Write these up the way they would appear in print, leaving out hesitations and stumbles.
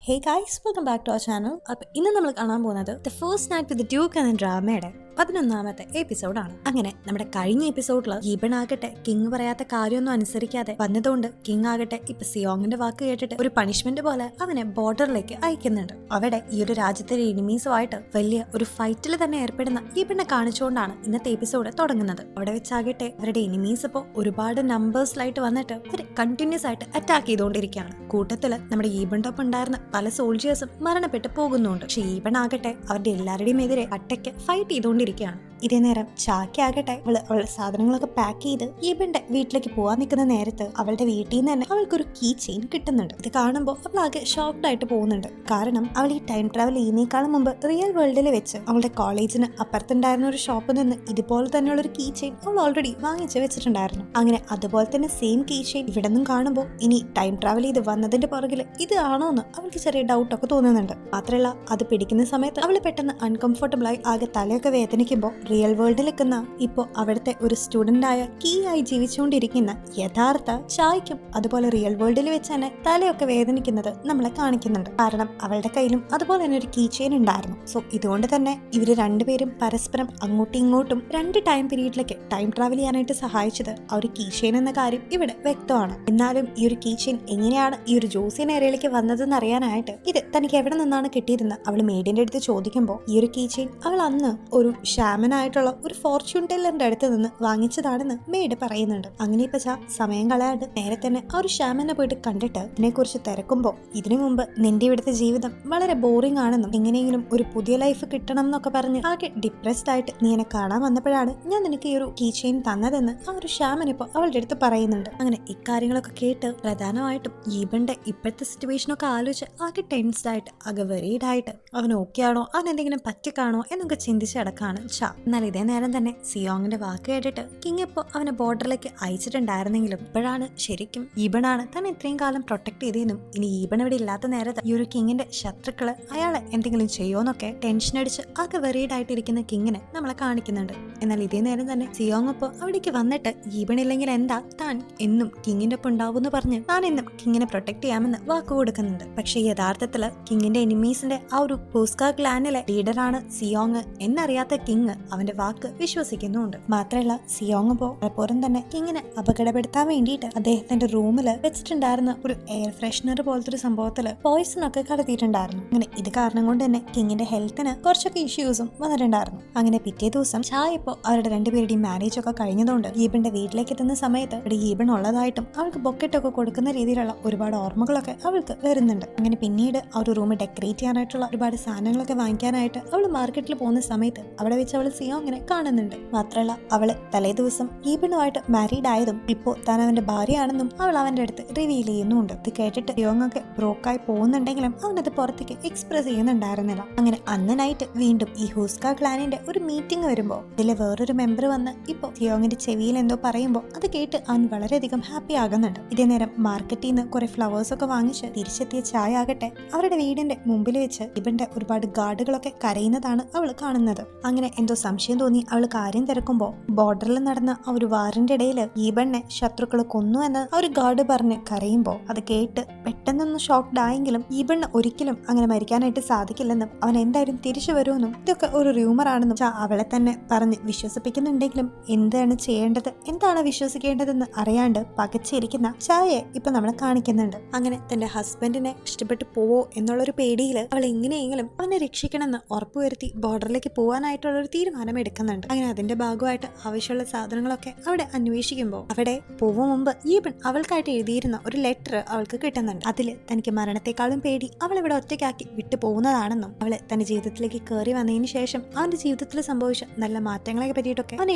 Hey guys, welcome back to our channel. അപ്പോൾ ഇന്ന് നമ്മൾ കാണാൻ പോകുന്നത് the first night with duke എന്ന ഡ്രാമയുടെ 11ാമത്തെ എപ്പിസോഡാണ്. അങ്ങനെ നമ്മുടെ കഴിഞ്ഞ എപ്പിസോഡിൽ ഗീബൺ ആകട്ടെ കിങ് പറയാത്ത കാര്യമൊന്നും അനുസരിക്കാതെ വന്നതുകൊണ്ട് കിങ് ആകട്ടെ ഇപ്പൊ സിയോങ്ങിന്റെ വാക്ക് കേട്ടിട്ട് ഒരു പണിഷ്മെന്റ് പോലെ അവനെ ബോർഡറിലേക്ക് അയക്കുന്നുണ്ട്. അവിടെ ഈ ഒരു രാജ്യത്തിലെ എനിമീസുമായിട്ട് വലിയ ഒരു ഫൈറ്റിൽ തന്നെ ഏർപ്പെടുന്ന ഗീബണിനെ കാണിച്ചുകൊണ്ടാണ് ഇന്നത്തെ എപ്പിസോഡ് തുടങ്ങുന്നത്. അവിടെ വെച്ചാകട്ടെ അവരുടെ എനിമീസ് ഇപ്പോൾ ഒരുപാട് നമ്പേഴ്സിലായിട്ട് വന്നിട്ട് അവർ കണ്ടിന്യൂസ് ആയിട്ട് അറ്റാക്ക് ചെയ്തുകൊണ്ടിരിക്കുകയാണ്. കൂട്ടത്തില് നമ്മുടെ ഗീബണിന്റെ ഒപ്പം ഉണ്ടായിരുന്ന പല സോൾജിയേഴ്സും മരണപ്പെട്ട് പോകുന്നുണ്ട്. പക്ഷെ ഗീബൺ ആകട്ടെ അവരുടെ എല്ലാവരുടെയും എതിരെ ഒറ്റയ്ക്ക് ഫൈറ്റ് ചെയ്തുകൊണ്ടിരിക്കുകയാണ്. ഇതേ നേരം ചാക്കി ആകട്ടെ അവളുടെ സാധനങ്ങളൊക്കെ പാക്ക് ചെയ്ത് ഗീബന്റെ വീട്ടിലേക്ക് പോവാൻ നിൽക്കുന്ന നേരത്ത് അവളുടെ വീട്ടിൽ നിന്ന് തന്നെ അവൾക്കൊരു കീ ചെയിൻ കിട്ടുന്നുണ്ട്. ഇത് കാണുമ്പോൾ അവൾ ആകെ ഷോക്ക്ഡ് ആയിട്ട് പോകുന്നുണ്ട്. കാരണം അവൾ ഈ ടൈം ട്രാവൽ ചെയ്യുന്നേക്കാളും മുമ്പ് റിയൽ വേൾഡിൽ വെച്ച് അവളുടെ കോളേജിന് അപ്പുറത്തുണ്ടായിരുന്ന ഒരു ഷോപ്പിൽ നിന്ന് ഇതുപോലെ തന്നെയുള്ള ഒരു കീ ചെയിൻ അവൾ ഓൾറെഡി വാങ്ങിച്ചു വെച്ചിട്ടുണ്ടായിരുന്നു. അങ്ങനെ അതുപോലെ തന്നെ സെയിം കീ ചെയിൻ ഇവിടെ നിന്നും കാണുമ്പോൾ ഇനി ടൈം ട്രാവൽ ചെയ്ത് വന്നതിന്റെ പുറകിൽ ഇത് ആണോ എന്ന് അവൾക്ക് ചെറിയ ഡൗട്ടൊക്കെ തോന്നുന്നുണ്ട്. മാത്രമല്ല അത് പിടിക്കുന്ന സമയത്ത് അവൾ പെട്ടെന്ന് അൺകംഫർട്ടബിൾ ആയി ആകെ തലയൊക്കെ വേദനിക്കുമ്പോൾ റിയൽ വേൾഡിൽ നിൽക്കുന്ന ഇപ്പോൾ അവിടുത്തെ ഒരു സ്റ്റുഡന്റ് ആയ കീ ആയി ജീവിച്ചുകൊണ്ടിരിക്കുന്ന യഥാർത്ഥ ചായ്ക്കും അതുപോലെ റിയൽ വേൾഡിൽ വെച്ച് തന്നെ തലയൊക്കെ വേദനിക്കുന്നത് നമ്മളെ കാണിക്കുന്നുണ്ട്. കാരണം അവളുടെ കയ്യിലും അതുപോലെ തന്നെ ഒരു കീ ചെയിൻ ഉണ്ടായിരുന്നു. സോ ഇതുകൊണ്ട് തന്നെ ഇവര് രണ്ടുപേരും പരസ്പരം അങ്ങോട്ടും ഇങ്ങോട്ടും രണ്ട് ടൈം പീരീഡിലേക്ക് ടൈം ട്രാവൽ ചെയ്യാനായിട്ട് സഹായിച്ചത് ആ ഒരു കീ ചെയിൻ എന്ന കാര്യം ഇവിടെ വ്യക്തമാണ്. എന്നാലും ഈ ഒരു കീ ചെയിൻ എങ്ങനെയാണ് ഈ ഒരു ജോസിയൻ ഏരിയയിലേക്ക് വന്നതെന്ന് അറിയാനായിട്ട് ഇത് തനിക്ക് എവിടെ നിന്നാണ് കിട്ടിയതെന്ന് അവൾ മേഡിന്റെ അടുത്ത് ചോദിക്കുമ്പോൾ ഈ ഒരു കീ ചെയിൻ അവൾ അന്ന് ഒരു ഷാമനായിട്ടുള്ള ഒരു ഫോർച്യൂൺ ടെല്ലറിന്റെ അടുത്ത് നിന്ന് വാങ്ങിച്ചതാണെന്ന് മേഡ് പറയുന്നുണ്ട്. അങ്ങനെ ഇപ്പൊ സമയം കളയാണ്ട് നേരെ തന്നെ ആ ഒരു ഷാമനെ പോയിട്ട് കണ്ടിട്ട് ഇതിനെക്കുറിച്ച് തിരക്കുമ്പോൾ ഇതിനു മുമ്പ് നിന്റെ ഇവിടുത്തെ ജീവിതം വളരെ ബോറിംഗ് ആണെന്നും എങ്ങനെയെങ്കിലും ഒരു പുതിയ ലൈഫ് കിട്ടണം എന്നൊക്കെ പറഞ്ഞ് ആകെ ഡിപ്രസ്ഡ് ആയിട്ട് നീ എന്നെ കാണാൻ വന്നപ്പോഴാണ് ഞാൻ നിനക്ക് ഈ ഒരു കീ ചെയിൻ തന്നതെന്ന് ആ ഒരു ഷാമൻ ഇപ്പോൾ അവളുടെ അടുത്ത് പറയുന്നുണ്ട്. അങ്ങനെ ഇക്കാര്യങ്ങളൊക്കെ കേട്ട് പ്രധാനമായിട്ടും ഗീബന്റെ ഇപ്പോഴത്തെ സിറ്റുവേഷനൊക്കെ ആലോചിച്ച് ആകെ ടെൻസ്ഡ് ആയിട്ട് ആകെ വെറീഡ് ആയിട്ട് അവൻ ഓക്കെ ആണോ അവൻ എന്തെങ്കിലും പറ്റിക്കാണോ എന്നൊക്കെ ചിന്തിച്ച് അടക്കാണ് ചാ. എന്നാൽ ഇതേ നേരം തന്നെ സിയോങ്ങിന്റെ വാക്ക് കേട്ടിട്ട് കിങ് ഇപ്പോൾ അവനെ ബോർഡറിലേക്ക് അയച്ചിട്ടുണ്ടായിരുന്നെങ്കിലും ഇപ്പോഴാണ് ശരിക്കും ഈബണാണ് താൻ ഇത്രയും കാലം പ്രൊട്ടക്ട് ചെയ്തതെന്നും ഇനി ഈബൺ ഇവിടെ ഇല്ലാത്ത നേരത്ത് ഈ ഒരു കിങ്ങിന്റെ ശത്രുക്കള് അയാളെ എന്തെങ്കിലും ചെയ്യുമോന്നൊക്കെ ടെൻഷൻ അടിച്ച് ആകെ വെറീഡ് ആയിട്ടിരിക്കുന്ന കിങ്ങിനെ നമ്മളെ കാണിക്കുന്നുണ്ട്. എന്നാൽ ഇതേ നേരം തന്നെ സിയോങ് ഇപ്പോൾ അവിടേക്ക് വന്നിട്ട് ഈബൺ ഇല്ലെങ്കിൽ എന്താ താൻ എന്നും കിങ്ങിന്റെ ഒപ്പം ഉണ്ടാവുമെന്ന് പറഞ്ഞ് താൻ എന്നും കിങ്ങിനെ പ്രൊട്ടക്ട് ചെയ്യാമെന്ന് വാക്ക് കൊടുക്കുന്നുണ്ട്. പക്ഷെ യഥാർത്ഥത്തില് കിങ്ങിന്റെ എനിമീസിന്റെ ആ ഒരു പൂസ്ക ക്ലാനിലെ ലീഡറാണ് സിയോങ് എന്നറിയാത്ത കിങ് അവന്റെ വാക്ക് വിശ്വസിക്കുന്നുണ്ട്. മാത്രമല്ല സിയോങ് പലപ്പോഴും തന്നെ കിങ്ങിനെ അപകടപ്പെടുത്താൻ വേണ്ടിയിട്ട് അദ്ദേഹത്തിന്റെ റൂമിൽ വെച്ചിട്ടുണ്ടായിരുന്ന ഒരു എയർ ഫ്രഷ്നർ പോലത്തെ ഒരു സംഭവത്തില് പോയിസൺ ഒക്കെ കടത്തിയിട്ടുണ്ടായിരുന്നു. അങ്ങനെ ഇത് കാരണം കൊണ്ട് തന്നെ കിങ്ങിന്റെ ഹെൽത്തിന് കുറച്ചൊക്കെ ഇഷ്യൂസും വന്നിട്ടുണ്ടായിരുന്നു. അങ്ങനെ പിറ്റേ ദിവസം ചായ ഇപ്പോൾ അവരുടെ രണ്ടുപേരുടെയും മാരേജ് ഒക്കെ കഴിഞ്ഞതുകൊണ്ട് ഗീബന്റെ വീട്ടിലേക്ക് എത്തുന്ന സമയത്ത് ഇവിടെ ഗീബൺ ഉള്ളതായിട്ടും അവൾക്ക് ബൊക്കറ്റൊക്കെ കൊടുക്കുന്ന രീതിയിലുള്ള ഒരുപാട് ഓർമ്മകളൊക്കെ അവൾക്ക് വരുന്നുണ്ട്. അങ്ങനെ പിന്നീട് ആ ഒരു റൂം ഡെക്കറേറ്റ് ചെയ്യാനായിട്ടുള്ള ഒരുപാട് സാധനങ്ങളൊക്കെ വാങ്ങിക്കാനായിട്ട് അവൾ മാർക്കറ്റിൽ പോകുന്ന സമയത്ത് അവിടെ വെച്ച് അവൾ സിയോങ്ങിനെ കാണുന്നുണ്ട്. മാത്രമല്ല അവള് തലേ ദിവസം ഗീബണുമായിട്ട് മാരീഡ് ആയതും ഇപ്പോൾ താൻ അവന്റെ ഭാര്യയാണെന്നും അവൾ അവന്റെ അടുത്ത് റിവീൽ ചെയ്യുന്നുണ്ട്. ഇത് കേട്ടിട്ട് സിയോങ് ഒക്കെ ബ്രോക്കായി പോകുന്നുണ്ടെങ്കിലും അവനത് പുറത്തേക്ക് എക്സ്പ്രസ് ചെയ്യുന്നുണ്ടായിരുന്നില്ല. അങ്ങനെ അന്ന് നൈറ്റ് വീണ്ടും ഈ ഹൂസ്ക ക്ലാനിന്റെ ഒരു മീറ്റിംഗ് വരുമ്പോൾ ഇതിലെ വേറൊരു മെമ്പർ വന്ന് ഇപ്പോൾ സിയോങ്ങിന്റെ ചെവിയിൽ എന്തോ പറയുമ്പോൾ അത് കേട്ട് അവൻ വളരെയധികം ഹാപ്പി ആകുന്നുണ്ട്. ഇതേ നേരം മാർക്കറ്റിൽ നിന്ന് കുറെ ഫ്ലവേഴ്സ് ഒക്കെ വാങ്ങിച്ച് തിരിച്ചെത്തിയ ചായ ആകട്ടെ അവരുടെ വീടിന്റെ മുമ്പിൽ വെച്ച് ഇവന്റെ ഒരുപാട് ഗാർഡുകളൊക്കെ കരയുന്നതാണ് അവൾ കാണുന്നത്. അങ്ങനെ എന്തോ സംശയം തോന്നി അവൾ കാര്യം തിരക്കുമ്പോൾ ബോർഡറിൽ നടന്ന ആ ഒരു വാറിന്റെ ഇടയിൽ ഈബണ്ണെ ശത്രുക്കൾ കൊന്നു എന്ന് ആ ഒരു ഗാർഡ് പറഞ്ഞ് കരയുമ്പോൾ അത് കേട്ട് പെട്ടെന്നൊന്ന് ഷോക്ക്ഡ് ആയെങ്കിലും ഈബണ്ണ ഒരിക്കലും അങ്ങനെ മരിക്കാനായിട്ട് സാധിക്കില്ലെന്നും അവൻ എന്തായാലും തിരിച്ചു വരുമെന്നും ഇതൊക്കെ ഒരു റൂമർ ആണെന്നും അവളെ തന്നെ പറഞ്ഞ് വിശ്വസിപ്പിക്കുന്നുണ്ടെങ്കിലും എന്താണ് ചെയ്യേണ്ടത് എന്താണ് വിശ്വസിക്കേണ്ടതെന്ന് അറിയാണ്ട് പകച്ചിരിക്കുന്ന ചായയെ ഇപ്പൊ നമ്മളെ കാണിക്കുന്നുണ്ട്. അങ്ങനെ തന്റെ ഹസ്ബൻഡിനെ ഇഷ്ടപ്പെട്ടു പോവോ എന്നുള്ളൊരു പേടിയിൽ അവൾ എങ്ങനെയെങ്കിലും അവനെ രക്ഷിക്കണമെന്ന് ഉറപ്പുവരുത്തി ബോർഡറിലേക്ക് പോകാനായിട്ടുള്ള ഒരു തീരുമാനം എടുക്കുന്നുണ്ട്. അങ്ങനെ അതിന്റെ ഭാഗമായിട്ട് ആവശ്യമുള്ള സാധനങ്ങളൊക്കെ അവിടെ അന്വേഷിക്കുമ്പോൾ അവിടെ പോകും മുമ്പ് ഈബൺ അവൾക്കായിട്ട് എഴുതിയിരുന്ന ഒരു ലെറ്റർ അവൾക്ക് കിട്ടുന്നുണ്ട്. അതില് തനിക്ക് മരണത്തെക്കാളും പേടി അവൾ ഇവിടെ ഒറ്റയ്ക്കാക്കി വിട്ടു പോകുന്നതാണെന്നും അവള് തന്റെ ജീവിതത്തിലേക്ക് കയറി വന്നതിന് ശേഷം അവന്റെ ജീവിതത്തിൽ സംഭവിച്ച നല്ല മാറ്റങ്ങളെ പറ്റിയിട്ടൊക്കെ അവൻ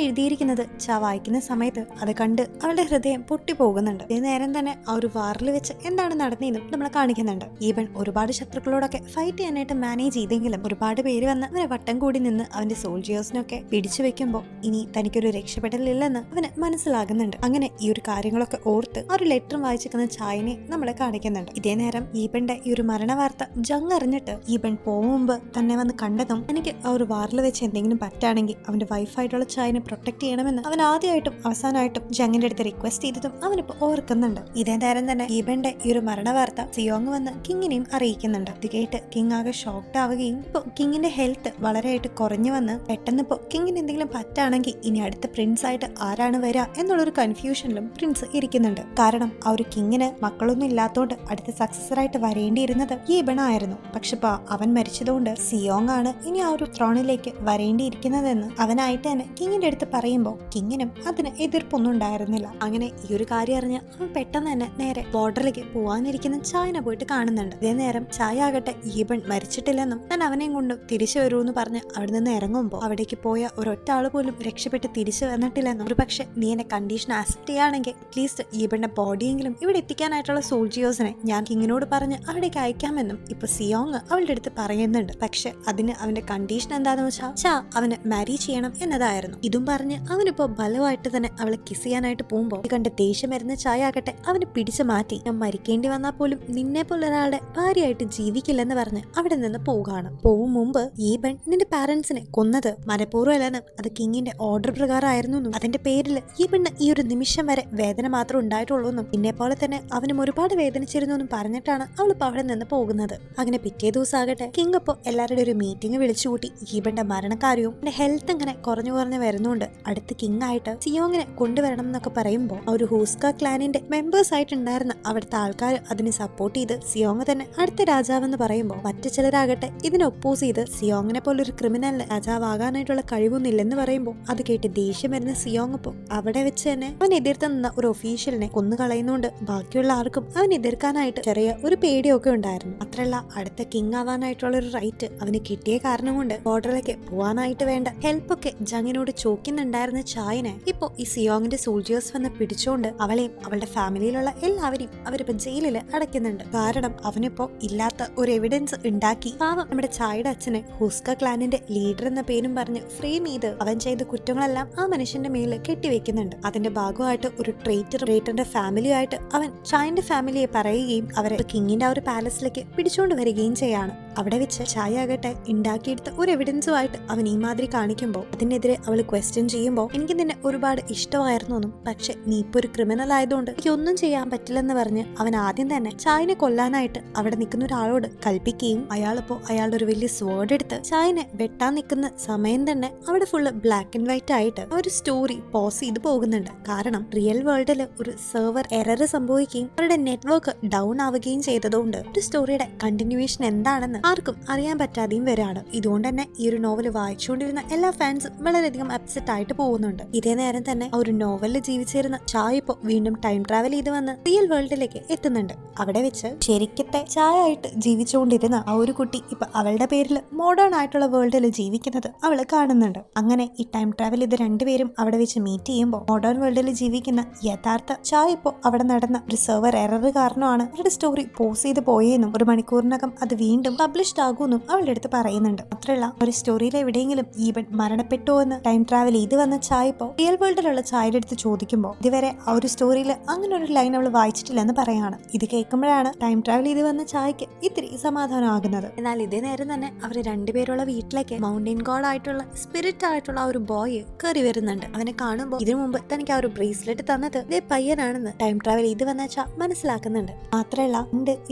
എഴുതിയിരിക്കുന്നത് വായിക്കുന്ന സമയത്ത് അത് കണ്ട് അവളുടെ ഹൃദയം പൊട്ടിപ്പോകുന്നുണ്ട്. ഇതേ നേരം തന്നെ ആ ഒരു വാറിൽ വെച്ച് എന്താണ് നടന്നതെന്നും നമ്മളെ കാണിക്കുന്നുണ്ട്. ഈബൺ ഒരുപാട് ശത്രുക്കളോടൊക്കെ ഫൈറ്റ് ചെയ്യാനായിട്ട് മാനേജ് ചെയ്തെങ്കിലും ഒരുപാട് പേര് വന്ന് അവനെ വട്ടം കൂടി നിന്ന് അവന്റെ സോൾജിയേഴ്സിനെ കാര്യത്തിനൊക്കെ പിടിച്ചു വെക്കുമ്പോൾ ഇനി തനിക്കൊരു രക്ഷപ്പെടലില്ലെന്ന് അവന് മനസ്സിലാകുന്നുണ്ട്. അങ്ങനെ ഈ ഒരു കാര്യങ്ങളൊക്കെ ഓർത്ത് ആ ഒരു ലെറ്റർ വായിച്ചിരിക്കുന്ന ചായനെ നമ്മളെ കാണിക്കുന്നുണ്ട്. ഇതേ നേരം ഈബന്റെ ഈ ഒരു മരണ വാർത്ത ജങ് അറിഞ്ഞിട്ട് ഈബൻ പോകും മുമ്പ് തന്നെ വന്ന് കണ്ടതും എനിക്ക് ആ ഒരു വാറിൽ വെച്ച് എന്തെങ്കിലും പറ്റാണെങ്കിൽ അവന്റെ വൈഫായിട്ടുള്ള ചായനെ പ്രൊട്ടക്ട് ചെയ്യണമെന്ന് അവൻ ആദ്യമായിട്ടും അവസാനമായിട്ടും ജങ്ങിന്റെ അടുത്ത് റിക്വസ്റ്റ് ചെയ്തതും അവനിപ്പോ ഓർക്കുന്നുണ്ട്. ഇതേ നേരം തന്നെ ഈബന്റെ ഈ ഒരു മരണ വാർത്ത സിയോങ് വന്ന് കിങ്ങിനെയും അറിയിക്കുന്നുണ്ട്. ഇത് കേട്ട് കിങ് ആകെ ഷോക്ഡ് ആവുകയും ഇപ്പൊ കിങ്ങിന്റെ ഹെൽത്ത് വളരെയായിട്ട് കുറഞ്ഞു വന്ന് പെട്ടെന്ന് ഇപ്പോ കിങ്ങിന് എന്തെങ്കിലും പറ്റാണെങ്കിൽ ഇനി അടുത്ത പ്രിൻസ് ആയിട്ട് ആരാണ് വരിക എന്നുള്ളൊരു കൺഫ്യൂഷനിലും പ്രിൻസ് ഇരിക്കുന്നുണ്ട്. കാരണം ആ ഒരു കിങ്ങിന് മക്കളൊന്നും ഇല്ലാത്തോണ്ട് അടുത്ത സക്സസർ ആയിട്ട് വരേണ്ടിയിരുന്നത് ഈബൺ ആയിരുന്നു. പക്ഷെ ഇപ്പൊ അവൻ മരിച്ചതുകൊണ്ട് സിയോങ് ആണ് ഇനി ആ ഒരു ത്രോണിലേക്ക് വരേണ്ടിയിരിക്കുന്നതെന്ന് അവനായിട്ട് തന്നെ കിങ്ങിന്റെ അടുത്ത് പറയുമ്പോൾ കിങ്ങിനും അതിന് എതിർപ്പൊന്നും ഉണ്ടായിരുന്നില്ല. അങ്ങനെ ഈ ഒരു കാര്യം അറിഞ്ഞ് അവൻ പെട്ടെന്ന് തന്നെ നേരെ ബോർഡറിലേക്ക് പോവാനിരിക്കുന്ന ചായനെ പോയിട്ട് കാണുന്നുണ്ട്. ഇതേ നേരം ചായ ആകട്ടെ ഈബൺ മരിച്ചിട്ടില്ലെന്നും ഞാൻ അവനെയും കൊണ്ട് തിരിച്ചു വരുമെന്ന് പറഞ്ഞ് അവിടെ നിന്ന് ഇറങ്ങുമ്പോൾ അവിടേക്ക് പോയ ഒരൊറ്റ ആള് പോലും രക്ഷപ്പെട്ട് തിരിച്ചു വന്നിട്ടില്ലെന്നും ഒരു പക്ഷെ നീ എന്നെ കണ്ടീഷൻ ആക്സെപ്റ്റ് ചെയ്യുകയാണെങ്കിൽ അറ്റ്ലീസ്റ്റ് ഈബന്റെ ബോഡിയെങ്കിലും ഇവിടെ എത്തിക്കാനായിട്ടുള്ള സോൾജിയേഴ്സിനെ ഞാൻ കിങ്ങിനോട് പറഞ്ഞ് അവിടേക്ക് അയക്കാമെന്നും ഇപ്പൊ സിയോങ് അവളുടെ അടുത്ത് പറയുന്നുണ്ട്. പക്ഷെ അതിന് അവന്റെ കണ്ടീഷൻ എന്താന്ന് വെച്ചാൽ അവന് മാരി ചെയ്യണം എന്നതായിരുന്നു. ഇതും പറഞ്ഞ് അവനിപ്പോ ബലമായിട്ട് തന്നെ അവളെ കിസ് ചെയ്യാനായിട്ട് പോകുമ്പോൾ കണ്ട ദേഷ്യം വരുന്ന ചായ ആകട്ടെ അവന് പിടിച്ചു മാറ്റി ഞാൻ മരിക്കേണ്ടി വന്നാൽ പോലും നിന്നെ പോലെ ഒരാളുടെ ഭാര്യയായിട്ട് ജീവിക്കില്ലെന്ന് പറഞ്ഞ് അവിടെ നിന്ന് പോവുകയാണ്. പോവും മുമ്പ് ഈബൺ നിന്റെ പാരന്റ്സിനെ കൊന്നത് മനഃപൂർവ്വം അല്ലെന്നും അത് കിങ്ങിന്റെ ഓർഡർ പ്രകാരമായിരുന്നു. അതിന്റെ പേരിൽ ഈബണ് ഈ ഒരു നിമിഷം വരെ വേദന മാത്രം ഉണ്ടായിട്ടുള്ളൂ എന്നും പിന്നെ പോലെ തന്നെ അവനും ഒരുപാട് വേദനിച്ചിരുന്നു എന്നും പറഞ്ഞിട്ടാണ് അവളിപ്പോ അവിടെ നിന്ന് പോകുന്നത്. അങ്ങനെ പിറ്റേ ദിവസം ആകട്ടെ കിങ് ഇപ്പോ എല്ലാവരുടെ ഒരു മീറ്റിംഗ് വിളിച്ചുകൂട്ടി ഈബന്റെ മരണകാര്യവും എന്റെ ഹെൽത്ത് ഇങ്ങനെ കുറഞ്ഞു വരുന്നുണ്ട് അടുത്ത കിങ് ആയിട്ട് സിയോങ്ങിനെ കൊണ്ടുവരണം എന്നൊക്കെ പറയുമ്പോൾ ആ ഒരു ഹൂസ്ക ക്ലാനിന്റെ മെമ്പേഴ്സ് ആയിട്ടുണ്ടായിരുന്ന അവിടുത്തെ ആൾക്കാർ അതിനെ സപ്പോർട്ട് ചെയ്ത് സിയോങ് തന്നെ അടുത്ത രാജാവെന്ന് പറയുമ്പോൾ മറ്റു ചിലരാകട്ടെ ഇതിനെ ഒപ്പോസ് ചെയ്ത് സിയോങ്ങിനെ പോലെ ഒരു ക്രിമിനലിന് രാജാവാകാനായിട്ടുള്ള കഴിവൊന്നുമില്ലെന്ന് പറയുമ്പോൾ അത് കേട്ട് ദേഷ്യം വരുന്ന സിയോങ് ഇപ്പോൾ അവിടെ വെച്ച് തന്നെ അവൻ എതിർത്ത് നിന്ന ഒരു ഒഫീഷ്യലിനെ കൊന്നുകളയുന്നുണ്ട്. ബാക്കിയുള്ള ആർക്കും അവൻ എതിർക്കാനായിട്ട് ചെറിയ ഒരു പേടിയൊക്കെ ഉണ്ടായിരുന്നു. അത്രയല്ല അടുത്ത കിങ് ആവാനായിട്ടുള്ള ഒരു റൈറ്റ് അവന് കിട്ടിയ കാരണം കൊണ്ട് ബോർഡറിലേക്ക് പോവാനായിട്ട് വേണ്ട ഹെൽപ്പൊക്കെ ജങ്ങിനോട് ചോദിക്കുന്നുണ്ടായിരുന്ന ചായനെ ഇപ്പോ ഈ സിയോങ്ങിന്റെ സോൾജിയേഴ്സ് വന്ന് പിടിച്ചോണ്ട് അവളെയും അവളുടെ ഫാമിലിയിലുള്ള എല്ലാവരെയും അവരിപ്പോ ജയിലില് അടയ്ക്കുന്നുണ്ട്. കാരണം അവനിപ്പോ ഇല്ലാത്ത ഒരു എവിഡൻസ് ഉണ്ടാക്കി പാവം നമ്മുടെ ചായയുടെ അച്ഛനെ ഹുസ്ക ക്ലാനിന്റെ ലീഡർ എന്ന പേരും പറഞ്ഞ് ഫ്രെയിം ചെയ്ത് അവൻ ചെയ്ത കുറ്റങ്ങളെല്ലാം ആ മനുഷ്യന്റെ മേലിൽ കെട്ടിവെക്കുന്നുണ്ട്. അതിന്റെ ഭാഗമായിട്ട് ഒരു ട്രേറ്ററിന്റെ ഫാമിലിയായിട്ട് അവൻ ചായന്റെ ഫാമിലിയെ പറയുകയും അവരെ കിങ്ങിന്റെ ആ ഒരു പാലസിലേക്ക് പിടിച്ചോണ്ട് വരികയും ചെയ്യാണ്. അവിടെ വെച്ച് ചായ ആകട്ടെ ഉണ്ടാക്കിയെടുത്ത ഒരു എവിഡൻസുമായിട്ട് അവൻ ഈ മാതിരി കാണിക്കുമ്പോൾ അതിനെതിരെ അവൾ ക്വസ്റ്റ്യൻ ചെയ്യുമ്പോൾ എനിക്ക് നിന്നെ ഒരുപാട് ഇഷ്ടമായിരുന്നു എന്നും പക്ഷെ നീ ഇപ്പൊ ഒരു ക്രിമിനൽ ആയതുകൊണ്ട് എനിക്ക് ഒന്നും ചെയ്യാൻ പറ്റില്ലെന്ന് പറഞ്ഞ് അവൻ ആദ്യം തന്നെ ചായനെ കൊല്ലാനായിട്ട് അവിടെ നിൽക്കുന്ന ഒരാളോട് കൽപ്പിക്കുകയും അയാളിപ്പോ അയാളുടെ ഒരു വലിയ സ്വേർഡ് എടുത്ത് ചായനെ വെട്ടാൻ നിൽക്കുന്ന സമയം തന്നെ അവിടെ ഫുള്ള് ബ്ലാക്ക് ആൻഡ് വൈറ്റ് ആയിട്ട് ഒരു സ്റ്റോറി പോസ് ചെയ്ത് പോകുന്നുണ്ട്. കാരണം റിയൽ വേൾഡിൽ ഒരു സെർവർ എറർ സംഭവിക്കുകയും അവരുടെ നെറ്റ്വർക്ക് ഡൗൺ ആവുകയും ചെയ്തതുകൊണ്ട് ഒരു സ്റ്റോറിയുടെ കണ്ടിന്യൂവേഷൻ എന്താണെന്ന് ആർക്കും അറിയാൻ പറ്റാതെയും വരാണ്. ഇതുകൊണ്ട് തന്നെ ഈ ഒരു നോവൽ വായിച്ചുകൊണ്ടിരുന്ന എല്ലാ ഫാൻസും വളരെയധികം അപ്സെറ്റ് ആയിട്ട് പോകുന്നുണ്ട്. ഇതേ നേരം തന്നെ ആ ഒരു നോവലിൽ ജീവിച്ചിരുന്ന ചായ ഇപ്പോ വീണ്ടും ടൈം ട്രാവൽ ചെയ്ത് വന്ന് റിയൽ വേൾഡിലേക്ക് എത്തുന്നുണ്ട്. അവിടെ വെച്ച് ശരിക്കത്തെ ചായ ആയിട്ട് ജീവിച്ചുകൊണ്ടിരുന്ന ആ ഒരു കുട്ടി ഇപ്പൊ അവളുടെ പേരിൽ മോഡേൺ ആയിട്ടുള്ള വേൾഡിൽ ജീവിക്കുന്നത് അവള് കാണുന്നുണ്ട്. അങ്ങനെ ഈ ടൈം ട്രാവൽ ചെയ്ത് രണ്ടുപേരും അവിടെ വെച്ച് മീറ്റ് ചെയ്യുമ്പോൾ മോഡേൺ വേൾഡിൽ ജീവിക്കുന്ന യഥാർത്ഥ ചായ ഇപ്പോ അവിടെ നടന്ന ഒരു സെർവർ എറർ കാരണമാണ് അവരുടെ സ്റ്റോറി പോസ് ചെയ്ത് പോയെന്നും ഒരു മണിക്കൂറിനകം അത് വീണ്ടും പബ്ലിഷ്ഡ് ആകുമെന്നും അവളുടെ അടുത്ത് പറയുന്നുണ്ട്. മാത്രമല്ല ഒരു സ്റ്റോറിയിൽ എവിടെയെങ്കിലും ഈവൻ മരണപ്പെട്ടോ എന്ന് ടൈം ട്രാവൽ ചെയ്ത് വന്ന ചായ ഇപ്പോ റിയൽ വേൾഡിലുള്ള ചായയുടെ അടുത്ത് ചോദിക്കുമ്പോൾ ഇതുവരെ ആ ഒരു സ്റ്റോറിയിൽ അങ്ങനെ ഒരു ലൈൻ അവൾ വായിച്ചിട്ടില്ലെന്ന് പറയാണ്. ഇത് കേൾക്കുമ്പോഴാണ് ടൈം ട്രാവൽ ചെയ്ത് വന്ന ചായക്ക് ഇത്തിരി സമാധാനമാകുന്നത്. എന്നാൽ ഇതേ നേരം തന്നെ അവർ രണ്ടുപേരുള്ള വീട്ടിലേക്ക് മൗണ്ടൻ ഗോഡ് ആയിട്ടുള്ള സ്പിരിറ്റ് ആയിട്ടുള്ള ആ ഒരു ബോയ് കയറി വരുന്നുണ്ട്. അവനെ കാണുമ്പോൾ ഇതിനു മുമ്പ് തനിക്ക് ആ ഒരു ബ്രേസ്ലെറ്റ് തന്നത് ഇതേ പയ്യനാണെന്ന് ടൈം ട്രാവൽ ചെയ്ത് വന്ന മനസ്സിലാക്കുന്നുണ്ട്. മാത്രമല്ല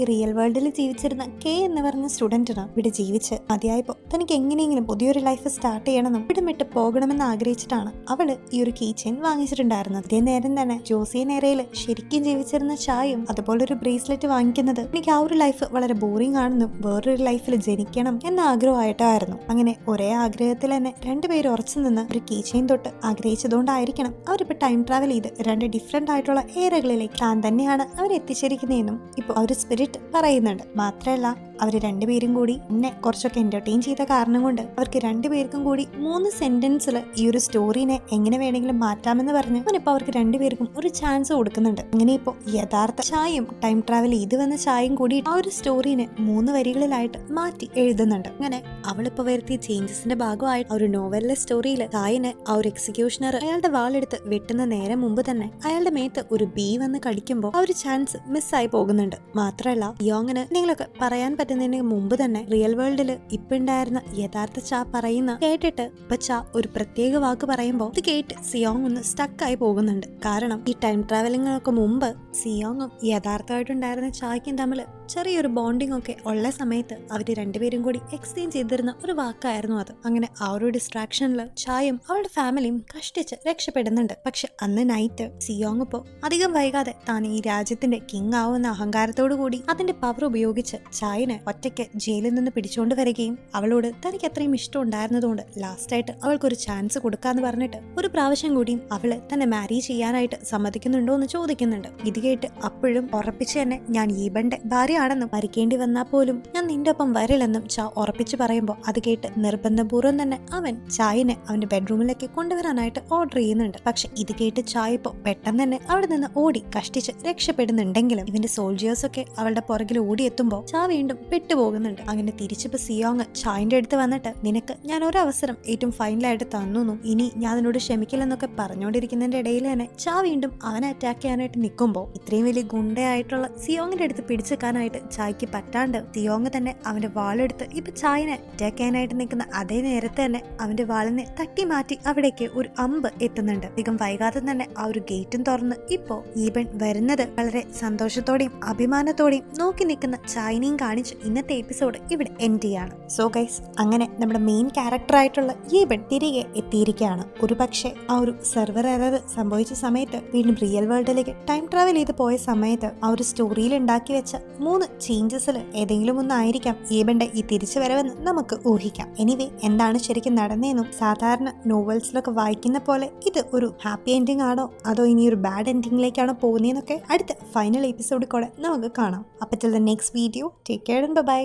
ഈ റിയൽ വേൾഡിൽ ജീവിച്ചിരുന്ന കെ എന്ന് പറഞ്ഞ സ്റ്റുഡന്റിന് ഇവിടെ ജീവിച്ച് മതിയായപ്പോ തനിക്ക് എങ്ങനെയെങ്കിലും പുതിയൊരു ലൈഫ് സ്റ്റാർട്ട് ചെയ്യണമെന്നും ഇവിടെ വിട്ട് പോകണമെന്ന് ആഗ്രഹിച്ചിട്ടാണ് അവള് ഈ ഒരു കീ ചെയിൻ വാങ്ങിച്ചിട്ടുണ്ടായിരുന്നത്. അതേ നേരം തന്നെ ജോസിയെ നേരയിൽ ശരിക്കും ജീവിച്ചിരുന്ന ചായയും അതുപോലെ ഒരു ബ്രേസ്ലെറ്റ് വാങ്ങിക്കുന്നത് എനിക്ക് ആ ഒരു ലൈഫ് വളരെ ബോറിംഗ് ആണെന്നും വേറൊരു ലൈഫിൽ ജനിക്കണം എന്ന ആഗ്രഹമായിട്ടായിരുന്നു. അങ്ങനെ ഒരേ ആഗ്രഹത്തിൽ തന്നെ രണ്ടുപേരും ഉറച്ചു നിന്ന് ഒരു കീ ചെയിൻ തൊട്ട് ആഗ്രഹിച്ചതുകൊണ്ടായിരിക്കണം അവരിപ്പോ ടൈം ട്രാവൽ ചെയ്ത് രണ്ട് ഡിഫറെന്റ് ആയിട്ടുള്ള ഏറകളിലേക്ക് താൻ തന്നെയാണ് അവർ എത്തിച്ചിരിക്കുന്നതെന്നും ഇപ്പൊ ഒരു സ്പിരിറ്റ് പറയുന്നുണ്ട്. മാത്രമല്ല അവർ രണ്ടുപേരും കൂടി എന്നെ കുറച്ചൊക്കെ എന്റർടൈൻ ചെയ്ത കാരണം കൊണ്ട് അവർക്ക് രണ്ടുപേർക്കും കൂടി 3 സെന്റൻസിൽ ഈ ഒരു സ്റ്റോറിനെ എങ്ങനെ വേണമെങ്കിലും മാറ്റാമെന്ന് പറഞ്ഞ് അവനിപ്പോ അവർക്ക് രണ്ടുപേർക്കും ഒരു ചാൻസ് കൊടുക്കുന്നുണ്ട്. അങ്ങനെ ഇപ്പോ യഥാർത്ഥ ചായയും ടൈം ട്രാവൽ ചെയ്ത് വന്ന ചായയും കൂടി ആ ഒരു സ്റ്റോറിനെ 3 വരികളിലായിട്ട് മാറ്റി എഴുതുന്നുണ്ട്. അങ്ങനെ അവളിപ്പോ വരുത്തിയ ചേഞ്ചസിന്റെ ഭാഗമായിട്ട് ഒരു നോവലിലെ സ്റ്റോറിയിൽ ചായനെ ആ ഒരു എക്സിക്യൂഷണർ അയാളുടെ വാളെടുത്ത് വെട്ടുന്ന നേരം മുമ്പ് തന്നെ അയാളുടെ മേത്ത് ഒരു ബി വന്ന് കടിക്കുമ്പോൾ ആ ഒരു ചാൻസ് മിസ്സായി പോകുന്നുണ്ട്. മാത്രമല്ല യോങ്ങിന് നിങ്ങളൊക്കെ പറയാൻ പറ്റുന്നതിന് മുമ്പ് തന്നെ റിയൽ വേൾഡിൽ ഇപ്പൊ ഉണ്ടായിരുന്ന യഥാർത്ഥ ചാ പറയുന്ന കേട്ടിട്ട് ഇപ്പൊ ചാ ഒരു പ്രത്യേക വാക്ക് പറയുമ്പോൾ ഇത് കേട്ട് സിയോങ് ഒന്ന് സ്റ്റക്കായി പോകുന്നുണ്ട്. കാരണം ഈ ടൈം ട്രാവലിംഗിനൊക്കെ മുമ്പ് സിയോങ്ങും യഥാർത്ഥമായിട്ടുണ്ടായിരുന്ന ചായ്ക്കും തമ്മിൽ ചെറിയൊരു ബോണ്ടിങ് ഒക്കെ ഉള്ള സമയത്ത് അവര് രണ്ടുപേരും കൂടി എക്സ്ചേഞ്ച് ചെയ്തിരുന്ന ഒരു വാക്കായിരുന്നു അത്. അങ്ങനെ ആ ഒരു ഡിസ്ട്രാക്ഷനിൽ ചായും അവളുടെ ഫാമിലിയും കഷ്ടിച്ച് രക്ഷപ്പെടുന്നുണ്ട്. പക്ഷെ അന്ന് നൈറ്റ് സിയോങ് ഇപ്പോ അധികം വൈകാതെ താൻ ഈ രാജ്യത്തിന്റെ കിങ് ആവുന്ന അഹങ്കാരത്തോടു കൂടി അതിന്റെ പവർ ഉപയോഗിച്ച് ചായനെ ഒറ്റയ്ക്ക് ജയിലിൽ നിന്ന് പിടിച്ചുകൊണ്ട് വരികയും അവളോട് തനിക്ക് അത്രയും ഇഷ്ടം ഉണ്ടായിരുന്നതുകൊണ്ട് ലാസ്റ്റായിട്ട് അവൾക്കൊരു ചാൻസ് കൊടുക്കാന്ന് പറഞ്ഞിട്ട് ഒരു പ്രാവശ്യം കൂടിയും അവള് തന്നെ മാരി ചെയ്യാനായിട്ട് സമ്മതിക്കുന്നുണ്ടോ എന്ന് ചോദിക്കുന്നുണ്ട്. ഇത് കേട്ട് അപ്പോഴും ഉറപ്പിച്ച് തന്നെ ഞാൻ ഈബന്റെ ഭാര്യയാണെന്നും മരിക്കേണ്ടി വന്നാൽ പോലും ഞാൻ നിന്റെ ഒപ്പം വരില്ലെന്നും ചാ ഉറപ്പിച്ച് പറയുമ്പോൾ അത് കേട്ട് നിർബന്ധപൂർവ്വം തന്നെ അവൻ ചായനെ അവന്റെ ബെഡ്റൂമിലേക്ക് കൊണ്ടുവരാനായിട്ട് ഓർഡർ ചെയ്യുന്നുണ്ട്. പക്ഷെ ഇത് കേട്ട് ചായ ഇപ്പോ പെട്ടെന്ന് തന്നെ അവിടെ നിന്ന് ഓടി കഷ്ടിച്ച് രക്ഷപ്പെടുന്നുണ്ടെങ്കിലും ഇവന്റെ സോൾജിയേഴ്സ് ഒക്കെ അവളുടെ പുറകിൽ ഓടിയെത്തുമ്പോൾ ചാ വീണ്ടും പെട്ടുപോകുന്നുണ്ട്. അങ്ങനെ തിരിച്ചിപ്പോ സിയോങ് ചായന്റെ അടുത്ത് വന്നിട്ട് നിനക്ക് ഞാൻ ഒരവസരം ഏറ്റവും ഫൈനലായിട്ട് തന്നു, ഇനി ഞാൻ അതിനോട് ക്ഷമിക്കില്ലെന്നൊക്കെ പറഞ്ഞുകൊണ്ടിരിക്കുന്നതിന്റെ ഇടയിൽ തന്നെ ചാ വീണ്ടും അവനെ അറ്റാക്ക് ചെയ്യാനായിട്ട് നിൽക്കുമ്പോൾ ഇത്രയും വലിയ ഗുണ്ടയായിട്ടുള്ള സിയോങ്ങിന്റെ അടുത്ത് പിടിച്ചെക്കാനായിട്ട് ചായക്ക് പറ്റാണ്ട് സിയോങ് തന്നെ അവന്റെ വാളെടുത്ത് ഇപ്പൊ ചായനെ അറ്റാക്ക് ചെയ്യാനായിട്ട് നിൽക്കുന്ന അതേ നേരത്തെ തന്നെ അവന്റെ വാളിനെ തട്ടി മാറ്റി അവിടേക്ക് ഒരു അമ്പ് എത്തുന്നുണ്ട്. അധികം വൈകാതെ തന്നെ ആ ഒരു ഗേറ്റും തുറന്ന് ഇപ്പോ ഈബൻ വരുന്നത് വളരെ സന്തോഷത്തോടെയും അഭിമാനത്തോടെയും നോക്കി നിൽക്കുന്ന ചായനെയും കാണിച്ച് ഇന്നത്തെ എപ്പിസോഡ് ഇവിടെ എൻഡ് ചെയ്യാണ്. സോ ഗൈസ്, അങ്ങനെ നമ്മുടെ മെയിൻ ക്യാരക്ടർ ആയിട്ടുള്ള ഈബൻ തിരികെ എത്തിയിരിക്കുകയാണ്. ഒരു പക്ഷേ ആ ഒരു സെർവർ എറർ സംഭവിച്ച സമയത്ത് വീണ്ടും റിയൽ വേൾഡിലേക്ക് ടൈം ട്രാവൽ ചെയ്ത് പോയ സമയത്ത് ആ ഒരു സ്റ്റോറിയിൽ ഉണ്ടാക്കി വെച്ച 3 ചേഞ്ചസിൽ ഏതെങ്കിലും ഒന്നായിരിക്കാം ഈബന്റെ ഈ തിരിച്ചു വരവെന്ന് നമുക്ക് ഊഹിക്കാം. എനിവേ, എന്താണ് ശരിക്കും നടന്നതെന്നും സാധാരണ നോവൽസിലൊക്കെ വായിക്കുന്ന പോലെ ഇത് ഒരു ഹാപ്പി എൻഡിങ് ആണോ അതോ ഇനി ഒരു ബാഡ് എൻഡിങ്ങിലേക്കാണോ പോകുന്നതെന്നൊക്കെ അടുത്ത ഫൈനൽ എപ്പിസോഡിൽ കൂടെ നമുക്ക് കാണാം. അപ്പോൾ till the next video, take care and by.